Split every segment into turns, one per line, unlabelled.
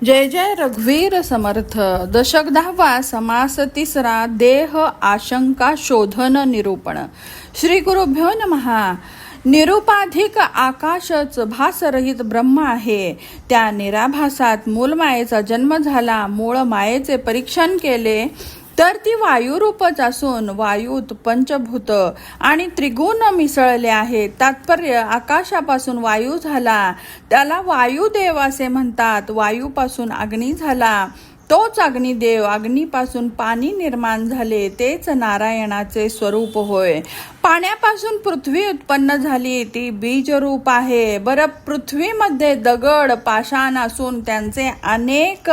जय जय रघुवीर समर्थ. दशक 10वा. समास 3. देह आशंका शोधन निरूपण. श्री गुरुभ्यो नमः. निरुपाधिक आकाशच भासरहित ब्रह्म आहे. त्या निराभासात मूलमायेचा जन्म झाला. मूळ मायेचे परीक्षण केले तर ती वायुरूपच असून वायूत पंचभूत आणि त्रिगुण मिसळले आहेत. तात्पर्य आकाशापासून वायू झाला त्याला वायुदेव असे म्हणतात. वायूपासून अग्नी झाला तोच अग्निदेव. अग्नीपासून पाणी निर्माण झाले तेच नारायणाचे स्वरूप होय. पाण्यापासून पृथ्वी उत्पन्न झाली ती बीजरूप आहे. बरं, पृथ्वीमध्ये दगड पाषाण असून त्यांचे अनेक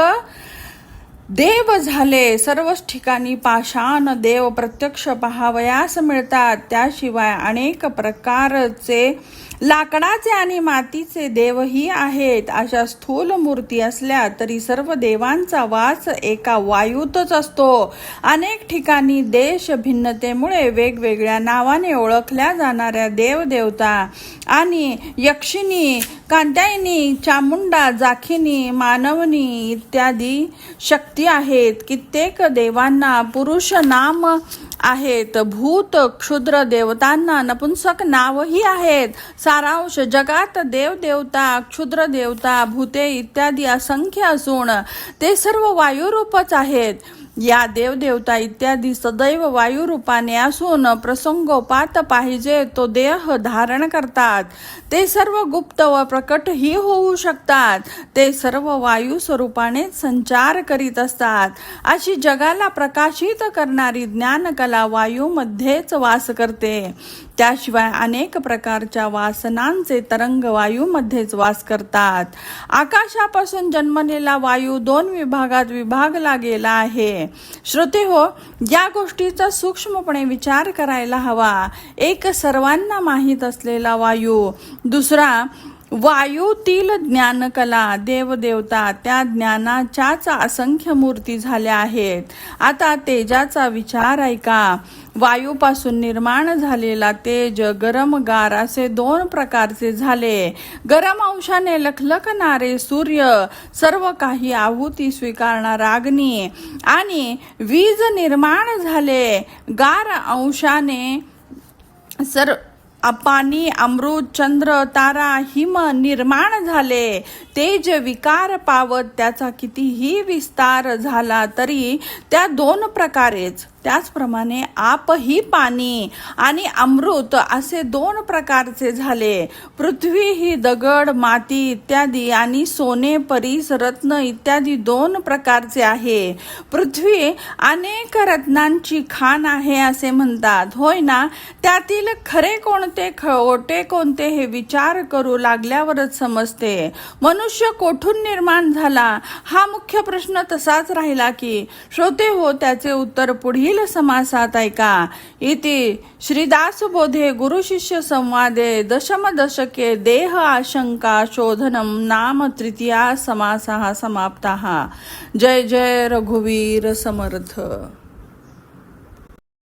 देव झाले. सर्वच ठिकाणी पाषाण देव प्रत्यक्ष पाहावयास मिळतात. त्याशिवाय अनेक प्रकारचे लाकडाचे आणि मातीचे देवही आहेत. अशा स्थूल मूर्ती असल्या तरी सर्व देवांचा वास एका वायूतच असतो. अनेक ठिकाणी देश भिन्नतेमुळे वेगवेगळ्या नावाने ओळखल्या जाणाऱ्या देवदेवता आणि यक्षिणी, कात्यायनी, चामुंडा, जाखिनी, मानवनी इत्यादी शक्ती आहेत. कित्येक देवांना पुरुष नाम आहेत. भूत क्षुद्र देवतांना नपुंसक नावही आहेत. सारांश जगात देवदेवता, क्षुद्र देवता, भूते इत्यादी असंख्य असून ते सर्व वायुरूपच आहेत. या देवदेवता इत्यादी सदैव वायुरूपाने असून प्रसंगोपात पाहिजे तो देह धारण करतात. ते सर्व गुप्त व प्रकटही होऊ शकतात. ते सर्व वायू स्वरूपाने संचार करीत असतात. अशी जगाला प्रकाशित करणारी ज्ञानकला वायूमध्येच वास करते. त्याशिवाय अनेक प्रकारच्या वासनांचे तरंग वायूमध्येच वास करतात. आकाशापासून जन्मलेला वायू 2 विभागात विभागला गेला आहे. श्रोते हो, या गोष्टीचा सूक्ष्मपणे विचार करायला हवा. एक सर्वांना माहीत असलेला वायू, दुसरा वायूतील ज्ञानकला, देवदेवता. त्या ज्ञानाच्याच असंख्य मूर्ती झाल्या आहेत. आता तेजाचा विचार ऐका. वायूपासून निर्माण झालेला तेज गरम गार असे 2 प्रकारचे झाले. गरम अंशाने लखलखणारे सूर्य, सर्व काही आहुती स्वीकारणारा अग्नी आणि वीज निर्माण झाले. गार अंशाने पाणी, अमृत, चंद्र, तारा, हिम निर्माण झाले. तेज विकार पावत त्याचा कितीही विस्तार झाला तरी त्या 2 प्रकारेच. त्याचप्रमाणे आपही पाणी आणि अमृत असे 2 प्रकारचे झाले. पृथ्वी ही दगड, माती इत्यादी आणि सोने, परीस, रत्न इत्यादी 2 प्रकारचे आहे. पृथ्वी अनेक रत्नांची खाण आहे असे म्हणतात, होय ना? त्यातील खरे कोणते, खोटे कोणते हे विचार करू लागल्यावरच समजते. मनुष्य कोठून निर्माण झाला हा मुख्य प्रश्न तसाच राहिला की. श्रोते हो, त्याचे उत्तर पुढील समासात ऐका. इति श्रीदासबोधे गुरुशिष्य संवादे दशम दशके देह आशंका शोधनम नाम 3. समासः समाप्तः. जय जय रघुवीर समर्थ.